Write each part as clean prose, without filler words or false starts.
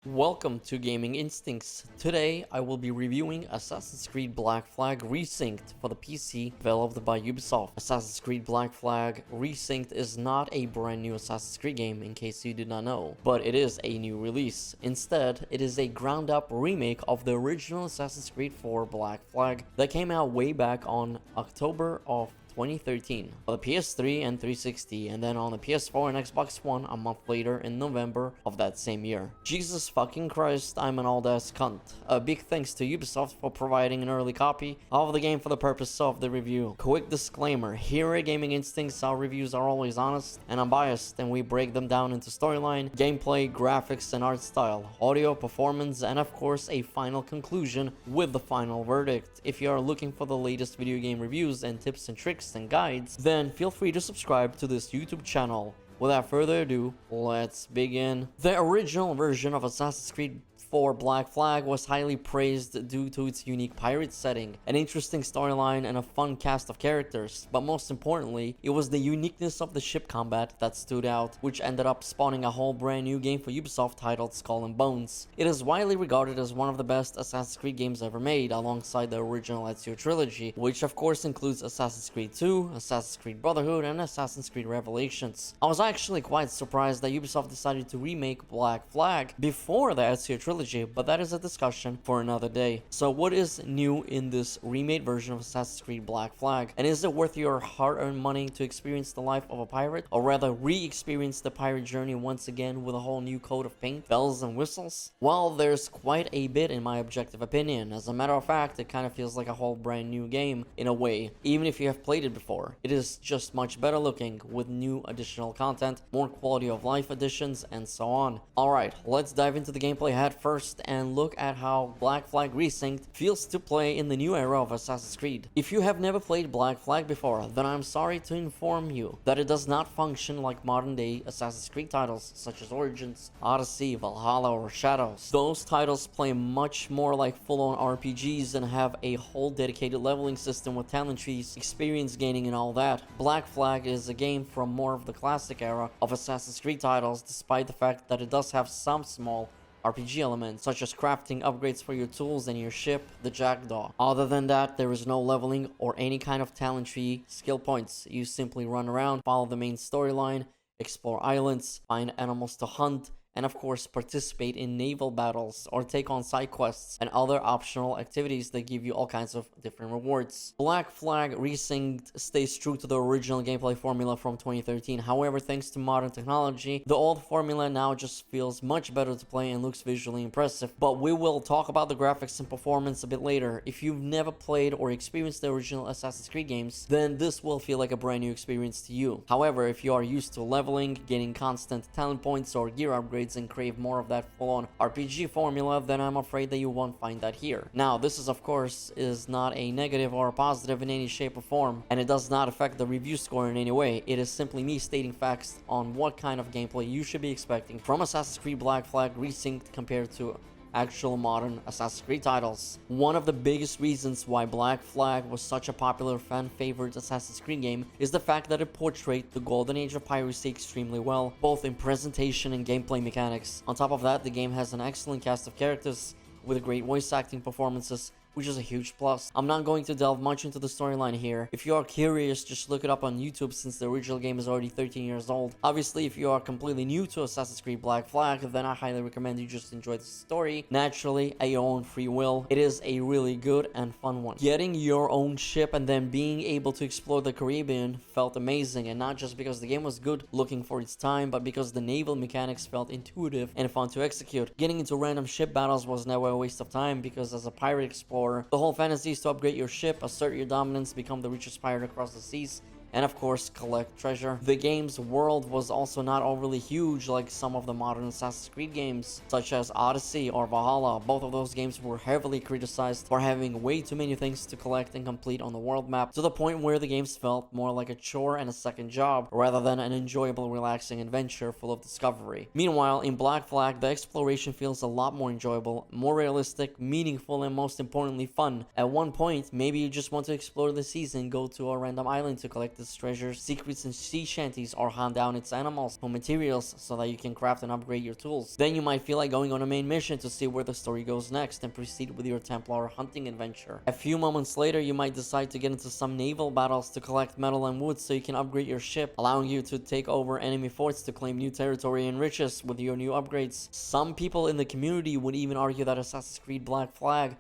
Welcome to Gaming Instincts. Today I will be reviewing Assassin's Creed Black Flag Resynced for the PC, developed by Ubisoft. Assassin's Creed Black Flag Resynced is not a brand new Assassin's Creed game, in case you did not know, but it is a new release. Instead, it is a ground-up remake of the original Assassin's Creed 4 Black Flag that came out way back on October of 2013 for the PS3 and 360, and then on the PS4 and Xbox One a month later in November of that same year. Jesus fucking Christ, I'm an old-ass cunt. A big thanks to Ubisoft for providing an early copy of the game for the purpose of the review. Quick disclaimer, here at Gaming Instincts our reviews are always honest and unbiased, and we break them down into storyline, gameplay, graphics, and art style, audio, performance, and of course a final conclusion with the final verdict. If you are looking for the latest video game reviews and tips and tricks and guides, then feel free to subscribe to this YouTube channel. Without further ado, let's begin. The original version of Assassin's Creed 4 Black Flag was highly praised due to its unique pirate setting, an interesting storyline, and a fun cast of characters, but most importantly, it was the uniqueness of the ship combat that stood out, which ended up spawning a whole brand new game for Ubisoft titled Skull and Bones. It is widely regarded as one of the best Assassin's Creed games ever made, alongside the original Ezio trilogy, which of course includes Assassin's Creed 2, Assassin's Creed Brotherhood, and Assassin's Creed Revelations. I was actually quite surprised that Ubisoft decided to remake Black Flag before the Ezio trilogy, but that is a discussion for another day. So what is new in this remade version of Assassin's Creed Black Flag? And is it worth your hard-earned money to experience the life of a pirate, or rather re-experience the pirate journey once again with a whole new coat of paint, bells and whistles? Well, there's quite a bit in my objective opinion. As a matter of fact, it kind of feels like a whole brand new game in a way, even if you have played it before. It is just much better looking with new additional content, more quality of life additions, and so on. Alright, let's dive into the gameplay head first and look at how Black Flag Resynced feels to play in the new era of Assassin's Creed. If you have never played Black Flag before, then I'm sorry to inform you that it does not function like modern day Assassin's Creed titles such as Origins, Odyssey, Valhalla, or Shadows. Those titles play much more like full-on RPGs and have a whole dedicated leveling system with talent trees, experience gaining, and all that. Black Flag is a game from more of the classic era of Assassin's Creed titles, despite the fact that it does have some small RPG elements, such as crafting upgrades for your tools and your ship, the Jackdaw. Other than that, there is no leveling or any kind of talent tree skill points. You simply run around, follow the main storyline, explore islands, find animals to hunt, and of course participate in naval battles or take on side quests and other optional activities that give you all kinds of different rewards. Black Flag Resynced stays true to the original gameplay formula from 2013. However, thanks to modern technology, the old formula now just feels much better to play and looks visually impressive. But we will talk about the graphics and performance a bit later. If you've never played or experienced the original Assassin's Creed games, then this will feel like a brand new experience to you. However, if you are used to leveling, getting constant talent points or gear upgrades, and crave more of that full-on RPG formula, then I'm afraid that you won't find that here. Now, this is of course not a negative or a positive in any shape or form, and it does not affect the review score in any way. It is simply me stating facts on what kind of gameplay you should be expecting from Assassin's Creed Black Flag Resynced compared to actual modern Assassin's Creed titles. One of the biggest reasons why Black Flag was such a popular fan-favorite Assassin's Creed game is the fact that it portrayed the golden age of piracy extremely well, both in presentation and gameplay mechanics. On top of that, the game has an excellent cast of characters with great voice acting performances, which is a huge plus. I'm not going to delve much into the storyline here. If you are curious, just look it up on YouTube since the original game is already 13 years old. Obviously, if you are completely new to Assassin's Creed Black Flag, then I highly recommend you just enjoy the story naturally at your own free will. It is a really good and fun one. Getting your own ship and then being able to explore the Caribbean felt amazing, and not just because the game was good looking for its time, but because the naval mechanics felt intuitive and fun to execute. Getting into random ship battles was never a waste of time, because as a pirate explorer, the whole fantasy is to upgrade your ship, assert your dominance, become the richest pirate across the seas, and of course collect treasure. The game's world was also not overly huge like some of the modern Assassin's Creed games, such as Odyssey or Valhalla. Both of those games were heavily criticized for having way too many things to collect and complete on the world map, to the point where the games felt more like a chore and a second job, rather than an enjoyable, relaxing adventure full of discovery. Meanwhile, in Black Flag, the exploration feels a lot more enjoyable, more realistic, meaningful, and most importantly fun. At one point, maybe you just want to explore the seas and go to a random island to collect its treasures, secrets, and sea shanties, or hunt down its animals for materials so that you can craft and upgrade your tools. Then you might feel like going on a main mission to see where the story goes next and proceed with your Templar hunting adventure. A few moments later, you might decide to get into some naval battles to collect metal and wood so you can upgrade your ship, allowing you to take over enemy forts to claim new territory and riches with your new upgrades. Some people in the community would even argue that Assassin's Creed Black Flag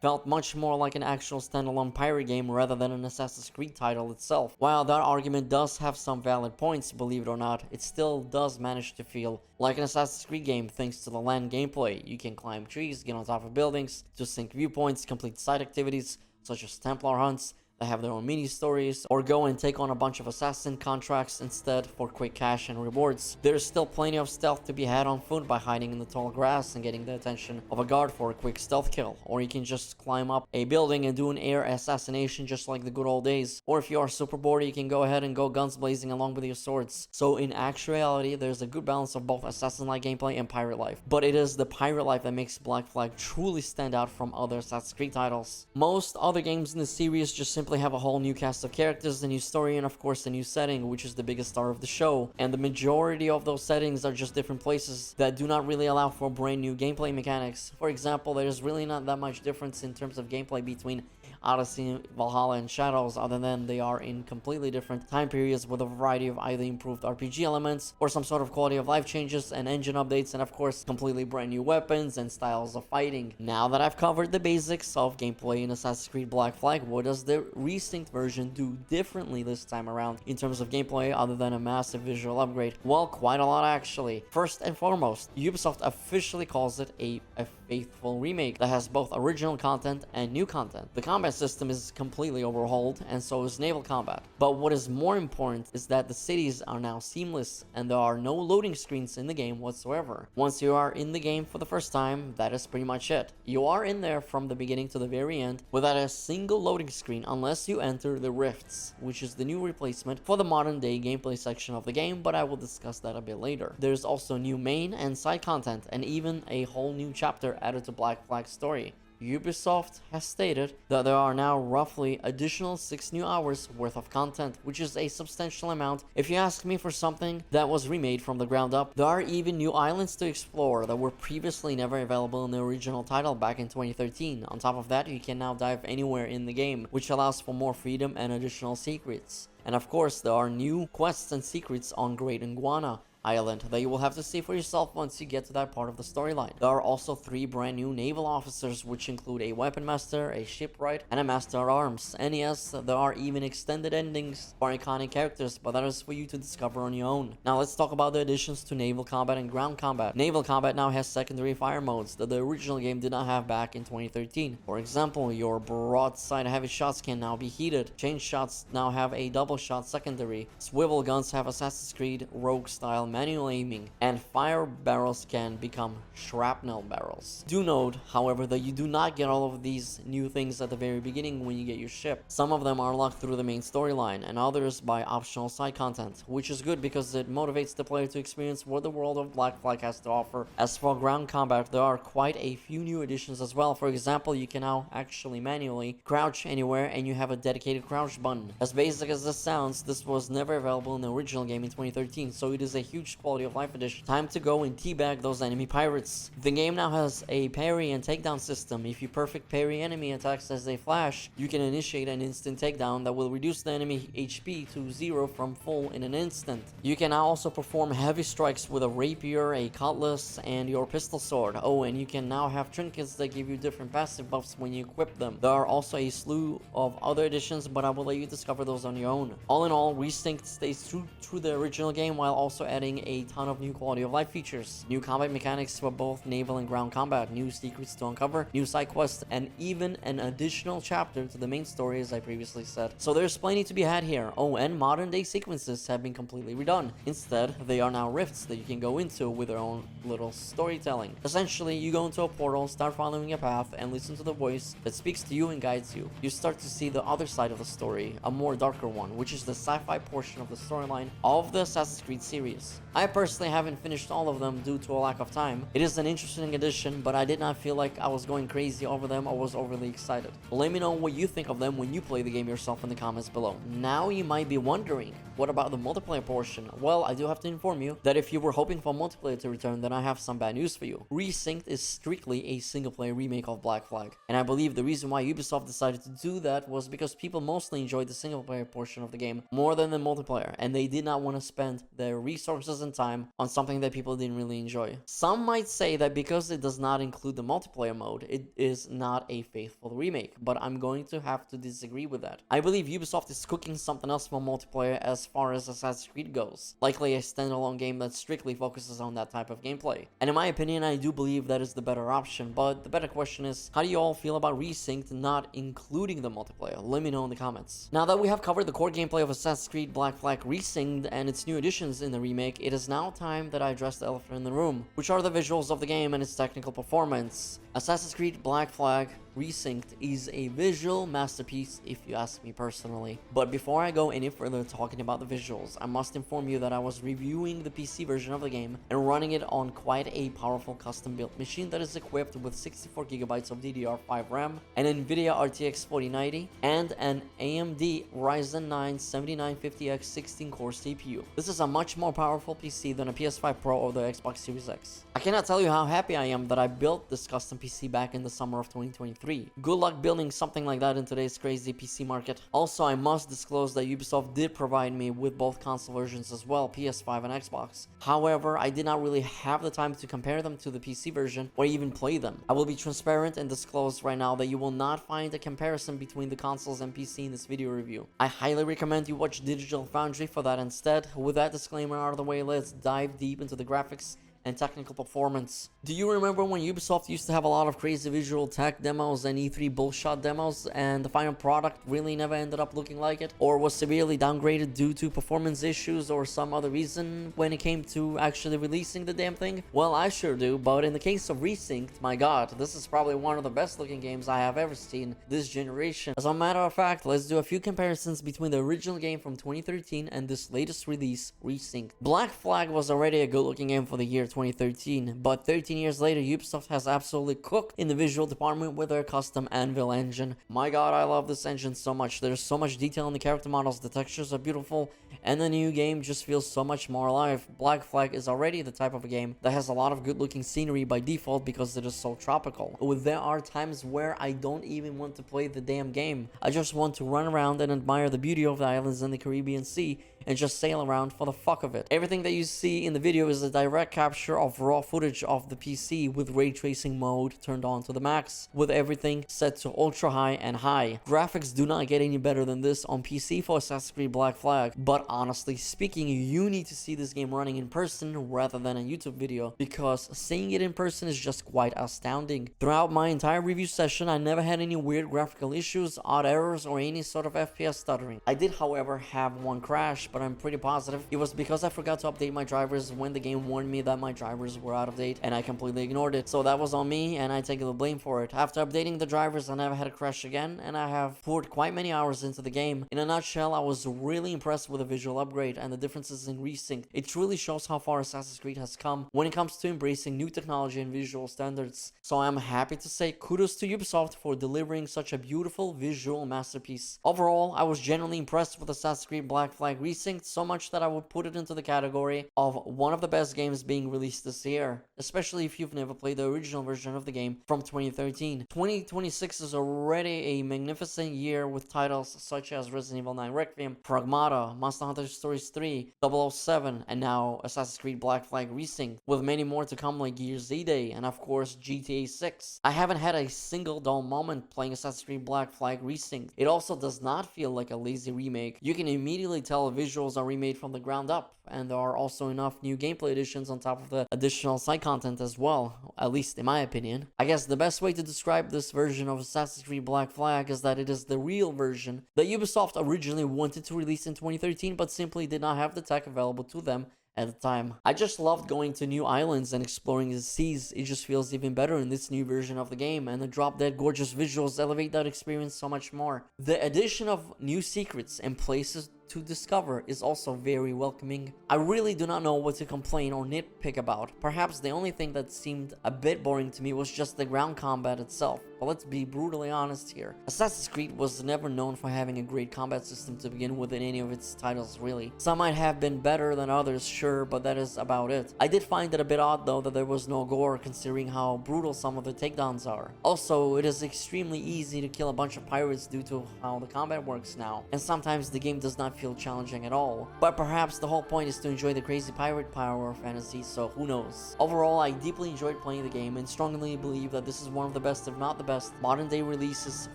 felt much more like an actual standalone pirate game rather than an Assassin's Creed title itself. While that argument does have some valid points, believe it or not, it still does manage to feel like an Assassin's Creed game thanks to the land gameplay. You can climb trees, get on top of buildings, to sync viewpoints, complete side activities such as Templar hunts, that have their own mini stories, or go and take on a bunch of assassin contracts instead for quick cash and rewards. There's still plenty of stealth to be had on foot by hiding in the tall grass and getting the attention of a guard for a quick stealth kill, or you can just climb up a building and do an air assassination just like the good old days. Or if you are super bored, you can go ahead and go guns blazing along with your swords. So in actuality, there's a good balance of both assassin-like gameplay and pirate life. But it is the pirate life that makes Black Flag truly stand out from other Assassin's Creed titles. Most other games in the series just simply have a whole new cast of characters, a new story, and of course a new setting, which is the biggest star of the show. And the majority of those settings are just different places that do not really allow for brand new gameplay mechanics. For example, there's really not that much difference in terms of gameplay between Odyssey, Valhalla, and Shadows, other than they are in completely different time periods with a variety of either improved RPG elements or some sort of quality of life changes and engine updates, and of course completely brand new weapons and styles of fighting. Now that I've covered the basics of gameplay in Assassin's Creed Black Flag, what does the Resynched version do differently this time around in terms of gameplay other than a massive visual upgrade? Well, quite a lot actually. First and foremost, Ubisoft officially calls it a faithful remake that has both original content and new content. The combat system is completely overhauled, and so is naval combat. But what is more important is that the cities are now seamless, and there are no loading screens in the game whatsoever. Once you are in the game for the first time, that is pretty much it. You are in there from the beginning to the very end without a single loading screen unless you enter the Rifts, which is the new replacement for the modern day gameplay section of the game, but I will discuss that a bit later. There's also new main and side content, and even a whole new chapter added to Black Flag's story. Ubisoft has stated that there are now roughly additional 6 new hours worth of content, which is a substantial amount if you ask me for something that was remade from the ground up. There are even new islands to explore that were previously never available in the original title back in 2013. On top of that, you can now dive anywhere in the game, which allows for more freedom and additional secrets. And of course, there are new quests and secrets on Great Iguana Island that you will have to see for yourself once you get to that part of the storyline. There are also 3 brand new naval officers, which include a weapon master, a shipwright, and a master at arms. And yes, there are even extended endings for iconic characters, but that is for you to discover on your own. Now let's talk about the additions to naval combat and ground combat. Naval combat now has secondary fire modes that the original game did not have back in 2013. For example, your broadside heavy shots can now be heated. Chain shots now have a double shot secondary. Swivel guns have Assassin's Creed Rogue style manual aiming, and fire barrels can become shrapnel barrels. Do note, however, that you do not get all of these new things at the very beginning when you get your ship. Some of them are locked through the main storyline, and others by optional side content, which is good because it motivates the player to experience what the world of Black Flag has to offer. As for ground combat, there are quite a few new additions as well. For example, you can now actually manually crouch anywhere, and you have a dedicated crouch button. As basic as this sounds, this was never available in the original game in 2013, so it is a huge quality of life addition. Time to go and teabag those enemy pirates. The game now has a parry and takedown system. If you perfect parry enemy attacks as they flash, you can initiate an instant takedown that will reduce the enemy HP to 0 from full in an instant. You can now also perform heavy strikes with a rapier, a cutlass, and your pistol sword. Oh, and you can now have trinkets that give you different passive buffs when you equip them. There are also a slew of other additions, but I will let you discover those on your own. All in all, Resynched stays true to the original game while also adding a ton of new quality of life features, new combat mechanics for both naval and ground combat, new secrets to uncover, new side quests, and even an additional chapter to the main story, as I previously said. So there's plenty to be had here. Oh, and modern day sequences have been completely redone. Instead, they are now rifts that you can go into with their own little storytelling. Essentially, you go into a portal, start following a path, and listen to the voice that speaks to you and guides you. You start to see the other side of the story, a more darker one, which is the sci-fi portion of the storyline of the Assassin's Creed series. missions. I personally haven't finished all of them due to a lack of time. It is an interesting addition, but I did not feel like I was going crazy over them or was overly excited. Let me know what you think of them when you play the game yourself in the comments below. Now you might be wondering, what about the multiplayer portion? Well, I do have to inform you that if you were hoping for multiplayer to return, then I have some bad news for you. Resynched is strictly a single-player remake of Black Flag, and I believe the reason why Ubisoft decided to do that was because people mostly enjoyed the single-player portion of the game more than the multiplayer, and they did not want to spend their resources and time on something that people didn't really enjoy. Some might say that because it does not include the multiplayer mode, it is not a faithful remake, but I'm going to have to disagree with that. I believe Ubisoft is cooking something else for multiplayer as far as Assassin's Creed goes, likely a standalone game that strictly focuses on that type of gameplay. And in my opinion, I do believe that is the better option, but the better question is, how do you all feel about Resynched not including the multiplayer? Let me know in the comments. Now that we have covered the core gameplay of Assassin's Creed Black Flag Resynched and its new additions in the remake, it is now time that I address the elephant in the room, which are the visuals of the game and its technical performance. Assassin's Creed Black Flag Resynched is a visual masterpiece if you ask me personally. But before I go any further talking about the visuals, I must inform you that I was reviewing the PC version of the game and running it on quite a powerful custom built machine that is equipped with 64GB of DDR5 RAM, an Nvidia RTX 4090, and an AMD Ryzen 9 7950X 16-core CPU. This is a much more powerful PC than a PS5 Pro or the Xbox Series X. I cannot tell you how happy I am that I built this custom PC back in the summer of 2023. Good luck building something like that in today's crazy PC market. Also, I must disclose that Ubisoft did provide me with both console versions as well, PS5 and Xbox. However, I did not really have the time to compare them to the PC version or even play them. I will be transparent and disclose right now that you will not find a comparison between the consoles and PC in this video review. I highly recommend you watch Digital Foundry for that instead. With that disclaimer out of the way, let's dive deep into the graphics and technical performance. Do you remember when Ubisoft used to have a lot of crazy visual tech demos and E3 bullshot demos, and the final product really never ended up looking like it, or was severely downgraded due to performance issues or some other reason when it came to actually releasing the damn thing? Well, I sure do, but in the case of Resynched, my god, this is probably one of the best looking games I have ever seen this generation. As a matter of fact, let's do a few comparisons between the original game from 2013 and this latest release, Resynched. Black Flag was already a good looking game for the year 2013, but 13 years later, Ubisoft has absolutely cooked in the visual department with their custom Anvil engine. My god, I love this engine so much. There's so much detail in the character models, the textures are beautiful, and the new game just feels so much more alive. Black Flag is already the type of a game that has a lot of good looking scenery by default because it is so tropical. There are times where I don't even want to play the damn game. I just want to run around and admire the beauty of the islands in the Caribbean Sea and just sail around for the fuck of it. Everything that you see in the video is a direct capture of raw footage of the PC with ray tracing mode turned on to the max, with everything set to ultra high and high. Graphics do not get any better than this on PC for Assassin's Creed Black Flag, but honestly speaking, you need to see this game running in person rather than a YouTube video, because seeing it in person is just quite astounding. Throughout my entire review session, I never had any weird graphical issues, odd errors, or any sort of FPS stuttering. I did, however, have one crash, but I'm pretty positive it was because I forgot to update my drivers when the game warned me that my drivers were out of date, and I completely ignored it. So that was on me, and I take the blame for it. After updating the drivers, I never had a crash again, and I have poured quite many hours into the game. In a nutshell, I was really impressed with the visual upgrade and the differences in Resynched. It truly shows how far Assassin's Creed has come when it comes to embracing new technology and visual standards. So I'm happy to say kudos to Ubisoft for delivering such a beautiful visual masterpiece. Overall, I was genuinely impressed with Assassin's Creed Black Flag Resynched, so much that I would put it into the category of one of the best games being released this year, especially if you've never played the original version of the game from 2013. 2026 is already a magnificent year with titles such as Resident Evil 9 Requiem, Pragmata, Monster Hunter Stories 3, 007, and now Assassin's Creed Black Flag Resynched, with many more to come like Gears Z-Day and of course GTA 6. I haven't had a single dull moment playing Assassin's Creed Black Flag Resynched. It also does not feel like a lazy remake. You can immediately tell visuals are remade from the ground up, and there are also enough new gameplay additions on top of the additional side content as well, at least in my opinion. I guess the best way to describe this version of Assassin's Creed Black Flag is that it is the real version that Ubisoft originally wanted to release in 2013 but simply did not have the tech available to them at the time. I just loved going to new islands and exploring the seas. It just feels even better in this new version of the game, and the drop-dead gorgeous visuals elevate that experience so much more. The addition of new secrets and places to discover is also very welcoming. I really do not know what to complain or nitpick about. Perhaps the only thing that seemed a bit boring to me was just the ground combat itself. But let's be brutally honest here. Assassin's Creed was never known for having a great combat system to begin with in any of its titles, really. Some might have been better than others, sure, but that is about it. I did find it a bit odd though that there was no gore, considering how brutal some of the takedowns are. Also, it is extremely easy to kill a bunch of pirates due to how the combat works now, and sometimes the game does not feel challenging at all. But perhaps the whole point is to enjoy the crazy pirate power of fantasy, so who knows. Overall, I deeply enjoyed playing the game and strongly believe that this is one of the best, if not the best, modern day releases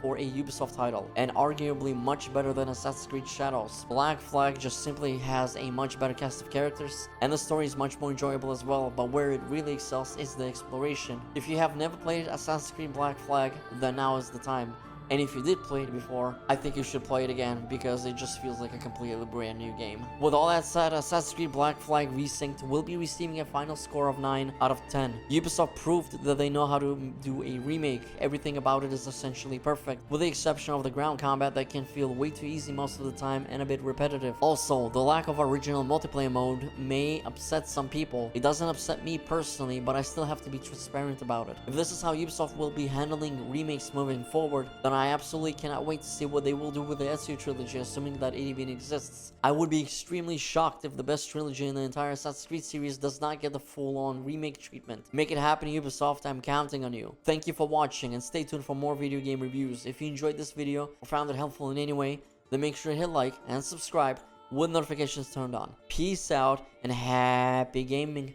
for a Ubisoft title, and arguably much better than Assassin's Creed Shadows. Black Flag just simply has a much better cast of characters, and the story is much more enjoyable as well, but where it really excels is the exploration. If you have never played Assassin's Creed Black Flag, then now is the time. And if you did play it before, I think you should play it again, because it just feels like a completely brand new game. With all that said, Assassin's Creed Black Flag Resynched will be receiving a final score of 9 out of 10. Ubisoft proved that they know how to do a remake. Everything about it is essentially perfect, with the exception of the ground combat that can feel way too easy most of the time and a bit repetitive. Also, the lack of original multiplayer mode may upset some people. It doesn't upset me personally, but I still have to be transparent about it. If this is how Ubisoft will be handling remakes moving forward, then I absolutely cannot wait to see what they will do with the Ezio trilogy, assuming that it even exists. I would be extremely shocked if the best trilogy in the entire Assassin's Creed series does not get the full-on remake treatment. Make it happen, Ubisoft, I'm counting on you. Thank you for watching, and stay tuned for more video game reviews. If you enjoyed this video or found it helpful in any way, then make sure to hit like and subscribe with notifications turned on. Peace out and happy gaming.